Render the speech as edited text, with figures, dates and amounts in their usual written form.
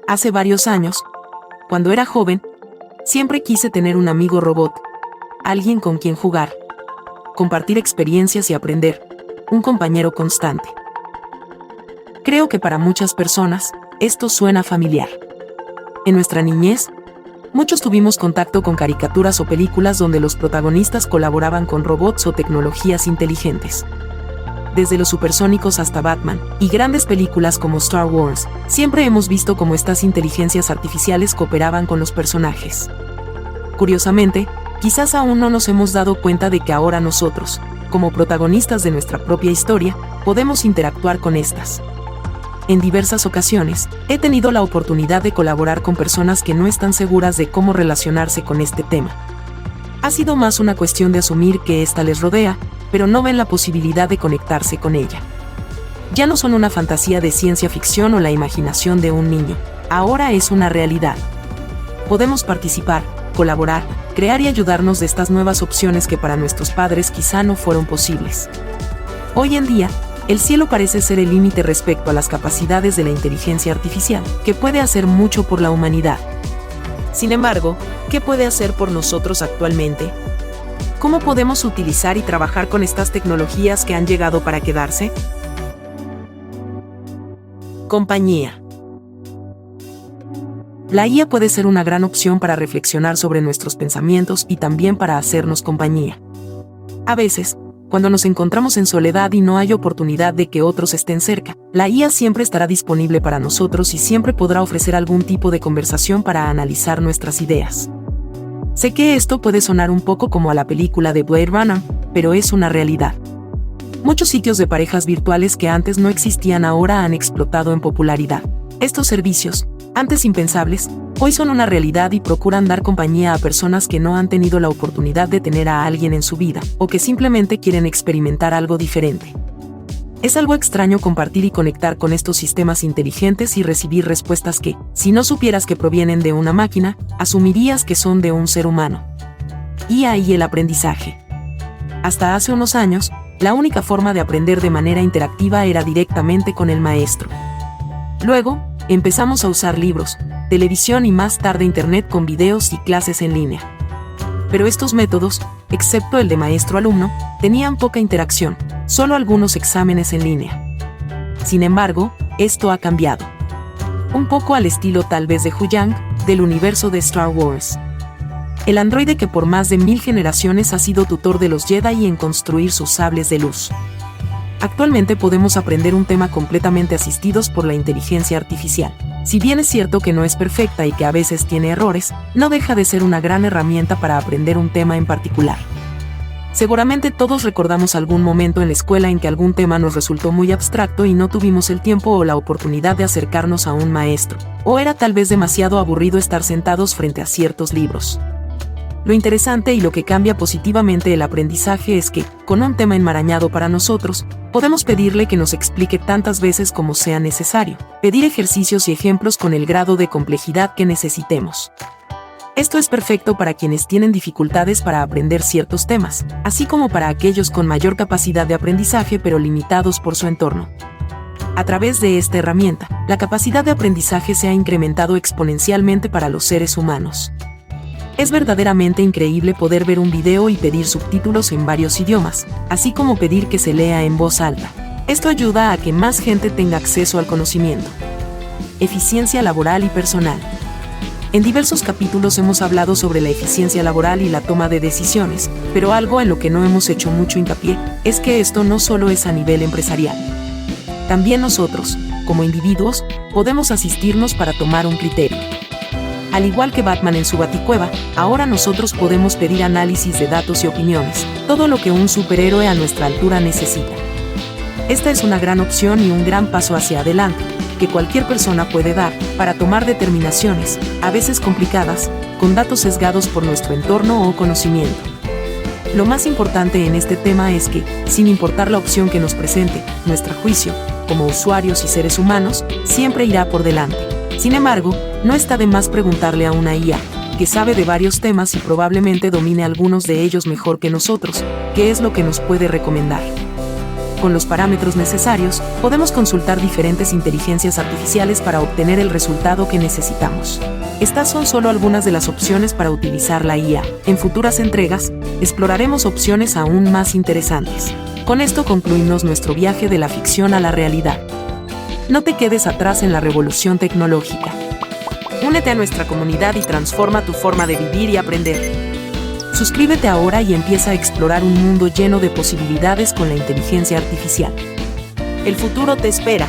Hace varios años, cuando era joven, siempre quise tener un amigo robot, alguien con quien jugar, compartir experiencias y aprender, un compañero constante. Creo que para muchas personas, esto suena familiar. En nuestra niñez, muchos tuvimos contacto con caricaturas o películas donde los protagonistas colaboraban con robots o tecnologías inteligentes. Desde los supersónicos hasta Batman, y grandes películas como Star Wars, siempre hemos visto cómo estas inteligencias artificiales cooperaban con los personajes. Curiosamente, quizás aún no nos hemos dado cuenta de que ahora nosotros, como protagonistas de nuestra propia historia, podemos interactuar con estas. En diversas ocasiones, he tenido la oportunidad de colaborar con personas que no están seguras de cómo relacionarse con este tema. Ha sido más una cuestión de asumir que ésta les rodea, pero no ven la posibilidad de conectarse con ella. Ya no son una fantasía de ciencia ficción o la imaginación de un niño, ahora es una realidad. Podemos participar, colaborar, crear y ayudarnos de estas nuevas opciones que para nuestros padres quizá no fueron posibles. Hoy en día, el cielo parece ser el límite respecto a las capacidades de la inteligencia artificial, que puede hacer mucho por la humanidad. Sin embargo, ¿qué puede hacer por nosotros actualmente? ¿Cómo podemos utilizar y trabajar con estas tecnologías que han llegado para quedarse? Compañía. La IA puede ser una gran opción para reflexionar sobre nuestros pensamientos y también para hacernos compañía. A veces, cuando nos encontramos en soledad y no hay oportunidad de que otros estén cerca, la IA siempre estará disponible para nosotros y siempre podrá ofrecer algún tipo de conversación para analizar nuestras ideas. Sé que esto puede sonar un poco como a la película de Blade Runner, pero es una realidad. Muchos sitios de parejas virtuales que antes no existían ahora han explotado en popularidad. Estos servicios, antes impensables, hoy son una realidad y procuran dar compañía a personas que no han tenido la oportunidad de tener a alguien en su vida, o que simplemente quieren experimentar algo diferente. Es algo extraño compartir y conectar con estos sistemas inteligentes y recibir respuestas que, si no supieras que provienen de una máquina, asumirías que son de un ser humano. IA y el aprendizaje. Hasta hace unos años, la única forma de aprender de manera interactiva era directamente con el maestro. Luego, empezamos a usar libros, televisión y más tarde internet con videos y clases en línea. Pero estos métodos, excepto el de maestro-alumno, tenían poca interacción, solo algunos exámenes en línea. Sin embargo, esto ha cambiado. Un poco al estilo tal vez de Huyang, del universo de Star Wars. El androide que por más de 1000 generaciones ha sido tutor de los Jedi en construir sus sables de luz. Actualmente podemos aprender un tema completamente asistidos por la inteligencia artificial. Si bien es cierto que no es perfecta y que a veces tiene errores, no deja de ser una gran herramienta para aprender un tema en particular. Seguramente todos recordamos algún momento en la escuela en que algún tema nos resultó muy abstracto y no tuvimos el tiempo o la oportunidad de acercarnos a un maestro, o era tal vez demasiado aburrido estar sentados frente a ciertos libros. Lo interesante y lo que cambia positivamente el aprendizaje es que, con un tema enmarañado para nosotros, podemos pedirle que nos explique tantas veces como sea necesario, pedir ejercicios y ejemplos con el grado de complejidad que necesitemos. Esto es perfecto para quienes tienen dificultades para aprender ciertos temas, así como para aquellos con mayor capacidad de aprendizaje pero limitados por su entorno. A través de esta herramienta, la capacidad de aprendizaje se ha incrementado exponencialmente para los seres humanos. Es verdaderamente increíble poder ver un video y pedir subtítulos en varios idiomas, así como pedir que se lea en voz alta. Esto ayuda a que más gente tenga acceso al conocimiento. Eficiencia laboral y personal. En diversos capítulos hemos hablado sobre la eficiencia laboral y la toma de decisiones, pero algo en lo que no hemos hecho mucho hincapié es que esto no solo es a nivel empresarial. También nosotros, como individuos, podemos asistirnos para tomar un criterio. Al igual que Batman en su Baticueva, ahora nosotros podemos pedir análisis de datos y opiniones, todo lo que un superhéroe a nuestra altura necesita. Esta es una gran opción y un gran paso hacia adelante, que cualquier persona puede dar, para tomar determinaciones, a veces complicadas, con datos sesgados por nuestro entorno o conocimiento. Lo más importante en este tema es que, sin importar la opción que nos presente, nuestro juicio, como usuarios y seres humanos, siempre irá por delante. Sin embargo, no está de más preguntarle a una IA, que sabe de varios temas y probablemente domine algunos de ellos mejor que nosotros, qué es lo que nos puede recomendar. con los parámetros necesarios, podemos consultar diferentes inteligencias artificiales para obtener el resultado que necesitamos. Estas son solo algunas de las opciones para utilizar la IA. En futuras entregas, exploraremos opciones aún más interesantes. Con esto concluimos nuestro viaje de la ficción a la realidad. No te quedes atrás en la revolución tecnológica. Únete a nuestra comunidad y transforma tu forma de vivir y aprender. Suscríbete ahora y empieza a explorar un mundo lleno de posibilidades con la inteligencia artificial. El futuro te espera.